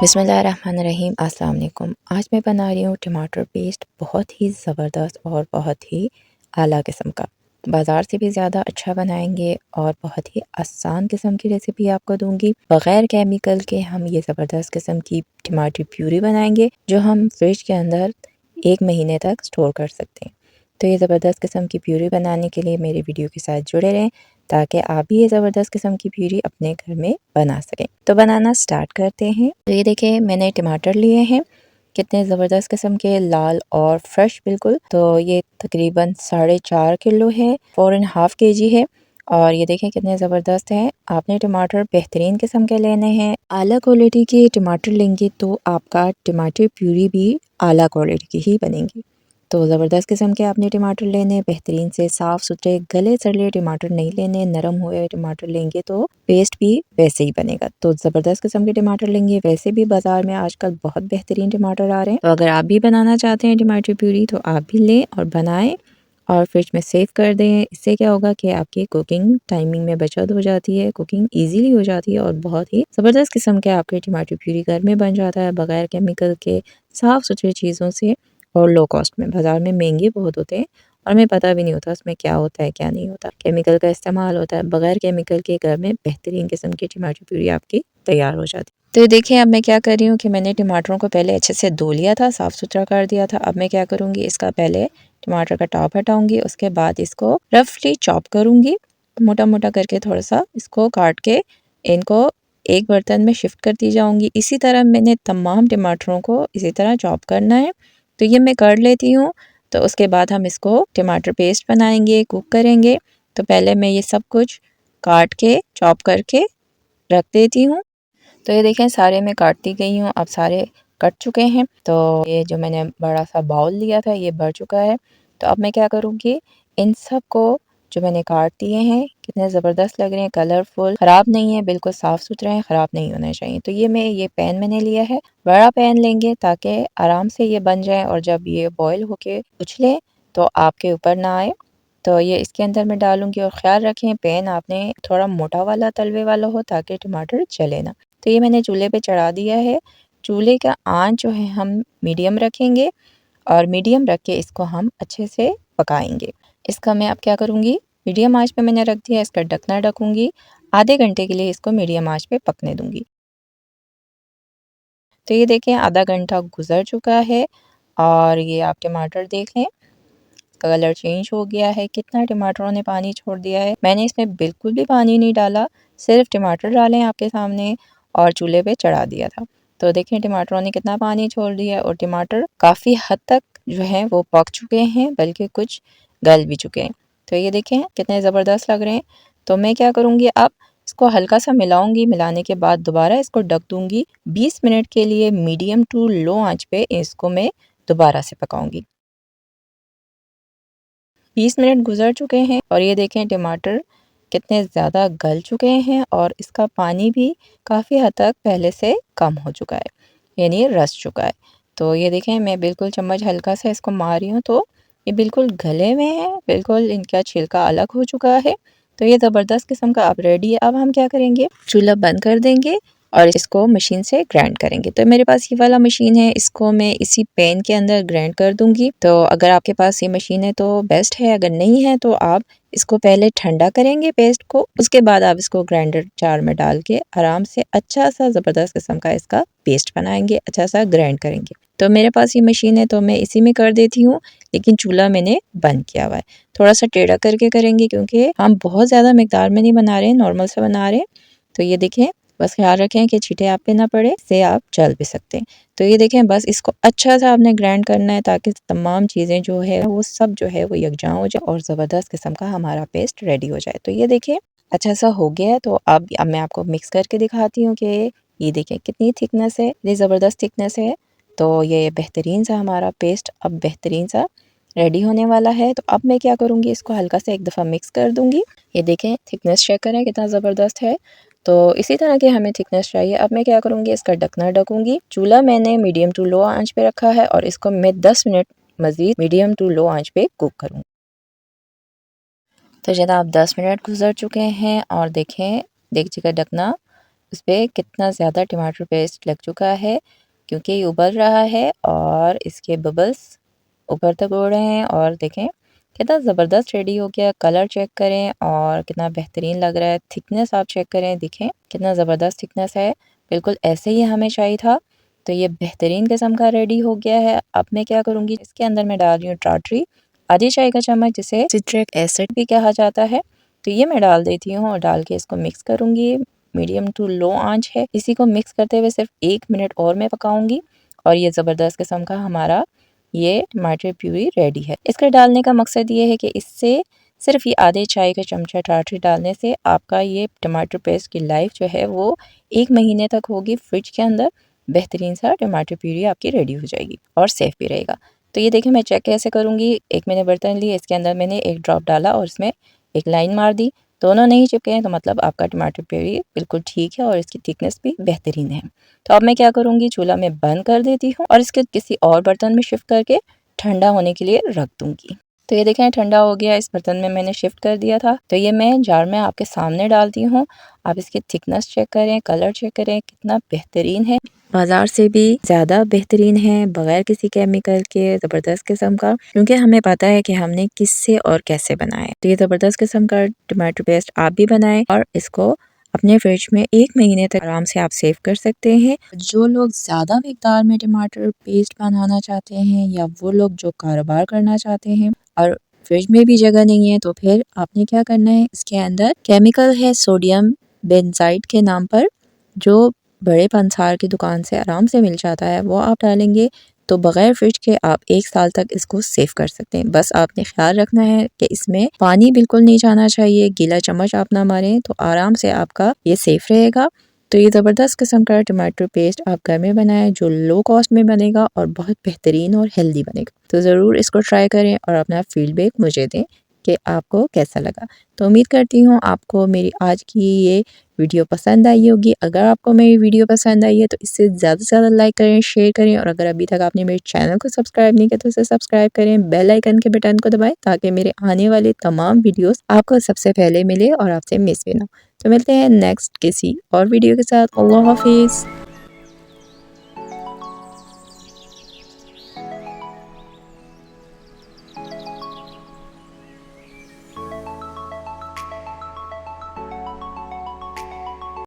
बिस्मिल्लाहिर्रहमानिर्रहीम। अस्सलाम वालेकुम। आज मैं बना रही हूँ टमाटर पेस्ट, बहुत ही ज़बरदस्त और बहुत ही आला किस्म का। बाज़ार से भी ज़्यादा अच्छा बनाएंगे और बहुत ही आसान किस्म की रेसिपी आपको दूंगी। बग़ैर केमिकल के हम ये ज़बरदस्त किस्म की टमाटर प्यूरी बनाएंगे जो हम फ्रिज के अंदर 1 महीने तक स्टोर कर सकते हैं। तो ये ज़बरदस्त किस्म की प्यूरी बनाने के लिए मेरी वीडियो के साथ जुड़े रहें ताकि आप भी ये ज़बरदस्त किस्म की प्यूरी अपने घर में बना सकें। तो बनाना स्टार्ट करते हैं। तो ये देखिए मैंने टमाटर लिए हैं, कितने ज़बरदस्त किस्म के, लाल और फ्रेश बिल्कुल। तो ये तकरीबन 4.5 किलो है, 4.5 kg है। और ये देखें कितने ज़बरदस्त हैं। आपने टमाटर बेहतरीन किस्म के लेने हैं। आला क्वालिटी के टमाटर लेंगे तो आपका टमाटर प्यूरी भी आला क्वालिटी की ही बनेगी। तो ज़बरदस्त किस्म के आपने टमाटर लेने, बेहतरीन से साफ़ सुथरे गले सड़े टमाटर नहीं लेने। नरम हुए टमाटर लेंगे तो पेस्ट भी वैसे ही बनेगा। तो ज़बरदस्त किस्म के टमाटर लेंगे। वैसे भी बाज़ार में आजकल बहुत बेहतरीन टमाटर आ रहे हैं, तो अगर आप भी बनाना चाहते हैं टमाटर प्यूरी तो आप भी लें और बनाएं और फ्रिज में सेव कर दें। इससे क्या होगा कि आपकी कुकिंग टाइमिंग में बचत हो जाती है, कुकिंग ईजीली हो जाती है और बहुत ही ज़बरदस्त किस्म के आपके टमाटर प्यूरी घर में बन जाता है, बगैर केमिकल के, साफ़ सुथरे चीज़ों से और लो कॉस्ट में। बाज़ार में महंगे बहुत होते हैं और हमें पता भी नहीं होता उसमें क्या होता है क्या नहीं होता, केमिकल का इस्तेमाल होता है। बगैर केमिकल के घर में बेहतरीन किस्म की टमाटर प्यूरी आपकी तैयार हो जाती है। तो देखिए अब मैं क्या कर रही हूँ कि मैंने टमाटरों को पहले अच्छे से धो लिया था, साफ़ सुथरा कर दिया था। अब मैं क्या करूँगी, इसका पहले टमाटर का टॉप हटाऊंगी, उसके बाद इसको रफली चॉप करूँगी, मोटा मोटा करके थोड़ा सा इसको काट के इनको एक बर्तन में शिफ्ट करती जाऊँगी। इसी तरह मैंने तमाम टमाटरों को इसी तरह चॉप करना है। तो ये मैं कर लेती हूँ। तो उसके बाद हम इसको टमाटर पेस्ट बनाएंगे, कुक करेंगे। तो पहले मैं ये सब कुछ काट के चॉप करके रख देती हूँ। तो ये देखें सारे मैं काटती गई हूँ, अब सारे कट चुके हैं। तो ये जो मैंने बड़ा सा बाउल लिया था ये भर चुका है। तो अब मैं क्या करूँगी, इन सब को जो मैंने काट दिए हैं, कितने ज़बरदस्त लग रहे हैं, कलरफुल, ख़राब नहीं है, बिल्कुल साफ़ सुथरे हैं, ख़राब नहीं होने चाहिए। तो ये पैन मैंने लिया है, बड़ा पैन लेंगे ताकि आराम से ये बन जाए और जब ये बॉयल होके उछले तो आपके ऊपर ना आए। तो ये इसके अंदर मैं डालूंगी और ख़्याल रखें पैन आपने थोड़ा मोटा वाला तलवे वाला हो ताकि टमाटर जले ना। तो ये मैंने चूल्हे पे चढ़ा दिया है। चूल्हे का आंच जो है हम मीडियम रखेंगे और मीडियम रख के इसको हम अच्छे से पकाएंगे। इसका मैं अब क्या करूँगी, मीडियम आंच पे मैंने रख दिया, इसका ढकना ढकूंगी। आधे घंटे के लिए इसको मीडियम आंच पे पकने दूंगी। तो ये देखें आधा घंटा गुजर चुका है और ये आप टमाटर देख लें, कलर चेंज हो गया है, कितना टमाटरों ने पानी छोड़ दिया है। मैंने इसमें बिल्कुल भी पानी नहीं डाला, सिर्फ टमाटर डाले आपके सामने और चूल्हे पे चढ़ा दिया था। तो देखें टमाटरों ने कितना पानी छोड़ दिया और टमाटर काफ़ी हद तक जो है वो पक चुके हैं, बल्कि कुछ गल भी चुके हैं। तो ये देखें कितने ज़बरदस्त लग रहे हैं। तो मैं क्या करूँगी, अब इसको हल्का सा मिलाऊंगी, मिलाने के बाद दोबारा इसको ढक दूंगी। 20 मिनट के लिए मीडियम टू लो आंच पे इसको मैं दोबारा से पकाऊंगी। 20 मिनट गुजर चुके हैं और ये देखें टमाटर कितने ज़्यादा गल चुके हैं और इसका पानी भी काफ़ी हद तक पहले से कम हो चुका है, यानी रस चुका है। तो ये देखें मैं बिल्कुल चम्मच हल्का सा इसको मार रही हूँ तो ये बिल्कुल गले में है, बिल्कुल इनका छिलका अलग हो चुका है। तो ये ज़बरदस्त किस्म का अब रेडी है। अब हम क्या करेंगे, चूल्हा बंद कर देंगे और इसको मशीन से ग्राइंड करेंगे। तो मेरे पास ये वाला मशीन है, इसको मैं इसी पैन के अंदर ग्राइंड कर दूंगी। तो अगर आपके पास ये मशीन है तो बेस्ट है, अगर नहीं है तो आप इसको पहले ठंडा करेंगे पेस्ट को, उसके बाद आप इसको ग्राइंडर जार में डाल के आराम से अच्छा सा ज़बरदस्त किस्म का इसका पेस्ट बनाएंगे, अच्छा सा ग्राइंड करेंगे। तो मेरे पास ये मशीन है तो मैं इसी में कर देती हूँ, लेकिन चूल्हा मैंने बंद किया हुआ है। थोड़ा सा टेढ़ा करके करेंगे क्योंकि हम बहुत ज़्यादा मिकदार में नहीं बना रहे हैं, नॉर्मल से बना रहे हैं। तो ये देखें, बस ख्याल रखें कि छींटे आप पे ना पड़े, इससे आप जल भी सकते हैं। तो ये देखें बस इसको अच्छा सा आपने ग्राइंड करना है ताकि तमाम चीज़ें जो है वो सब जो है वो यकजां हो जाए और ज़बरदस्त किस्म का हमारा पेस्ट रेडी हो जाए। तो ये देखिए अच्छा सा हो गया है। तो अब मैं आपको मिक्स करके दिखाती हूँ कि ये देखें कितनी थिकनेस है, ये ज़बरदस्त थिकनेस है। तो ये बेहतरीन सा हमारा पेस्ट अब बेहतरीन सा रेडी होने वाला है। तो अब मैं क्या करूँगी, इसको हल्का सा एक दफ़ा मिक्स कर दूँगी। ये देखें थिकनेस चेक करें कितना ज़बरदस्त है। तो इसी तरह की हमें थिकनेस चाहिए। अब मैं क्या करूँगी, इसका ढकना ढकूँगी। चूल्हा मैंने मीडियम टू लो आंच पे रखा है और इसको मैं 10 मिनट मज़ीद मीडियम टू लो आंच पे कुक करूँगी। तो जनाब 10 मिनट गुजर चुके हैं और देखें, देखिए का ढकना उसपे कितना ज़्यादा टमाटर पेस्ट लग चुका है, क्योंकि ये उबल रहा है और इसके बबल्स ऊपर तक उड़ रहे हैं। और देखें कितना ज़बरदस्त रेडी हो गया। कलर चेक करें और कितना बेहतरीन लग रहा है। थिकनेस आप चेक करें, देखें कितना ज़बरदस्त थिकनेस है। बिल्कुल ऐसे ही हमें चाहिए था। तो ये बेहतरीन किस्म का रेडी हो गया है। अब मैं क्या करूँगी, इसके अंदर मैं डाल रही हूँ टाटरी, आधी चाय का चम्मच, जिसे सिट्रिक एसिड भी कहा जाता है। तो ये मैं डाल देती हूँ और डाल के इसको मिक्स करूँगी। मीडियम टू लो आंच है। इसी को मिक्स करते हुए सिर्फ 1 मिनट और मैं पकाऊंगी और ये ज़बरदस्त किस्म का हमारा ये टमाटर प्यूरी रेडी है। इसका डालने का मकसद ये है कि इससे सिर्फ ये आधे चाय का चमचा टाटरी डालने से आपका ये टमाटर पेस्ट की लाइफ जो है वो 1 महीने तक होगी फ्रिज के अंदर। बेहतरीन सा टमाटर प्यूरी आपकी रेडी हो जाएगी और सेफ भी रहेगा। तो ये देखिए मैं चेक कैसे करूँगी। एक मैंने बर्तन लिया, इसके अंदर मैंने 1 ड्रॉप डाला और इसमें एक लाइन मार दी। दोनों नहीं चिपके हैं तो मतलब आपका टमाटर प्यूरी बिल्कुल ठीक है और इसकी थिकनेस भी बेहतरीन है। तो अब मैं क्या करूँगी, चूल्हा में बंद कर देती हूँ और इसके किसी और बर्तन में शिफ्ट करके ठंडा होने के लिए रख दूँगी। तो ये देखें ठंडा हो गया, इस बर्तन में मैंने शिफ्ट कर दिया था। तो ये मैं जार में आपके सामने डालती हूँ। आप इसकी थिकनेस चेक करें, कलर चेक करें, कितना बेहतरीन है। बाज़ार से भी ज़्यादा बेहतरीन है, बगैर किसी केमिकल के, ज़बरदस्त किस्म का, क्योंकि हमें पता है कि हमने किससे और कैसे बनाया है। तो ये ज़बरदस्त किस्म का टमाटो पेस्ट आप भी बनाएं और इसको अपने फ्रिज में 1 महीने तक आराम से आप सेव कर सकते हैं। जो लोग ज़्यादा मिकदार में टमाटर पेस्ट बनाना चाहते हैं या वो लोग जो कारोबार करना चाहते हैं और फ्रिज में भी जगह नहीं है, तो फिर आपने क्या करना है, इसके अंदर केमिकल है सोडियम बेंजाइड के नाम पर, जो बड़े पंसार की दुकान से आराम से मिल जाता है, वो आप डालेंगे तो बगैर फ्रिज के आप 1 साल तक इसको सेव कर सकते हैं। बस आपने ख्याल रखना है कि इसमें पानी बिल्कुल नहीं जाना चाहिए, गीला चम्मच आप ना मारें, तो आराम से आपका ये सेफ रहेगा। तो ये ज़बरदस्त किस्म का टमाटर पेस्ट आप घर में बनाएं जो लो कॉस्ट में बनेगा और बहुत बेहतरीन और हेल्दी बनेगा। तो ज़रूर इसको ट्राई करें और अपना फीडबैक मुझे दें कि आपको कैसा लगा। तो उम्मीद करती हूँ आपको मेरी आज की ये वीडियो पसंद आई होगी। अगर आपको मेरी वीडियो पसंद आई है तो इसे ज़्यादा से ज़्यादा लाइक करें, शेयर करें और अगर अभी तक आपने मेरे चैनल को सब्सक्राइब नहीं किया तो इसे सब्सक्राइब करें, बेल आइकन के बटन को दबाएं ताकि मेरे आने वाले तमाम वीडियोस आपको सबसे पहले मिले और आपसे मिस भी ना हो। तो मिलते हैं नेक्स्ट किसी और वीडियो के साथ। अल्लाह हाफिज़।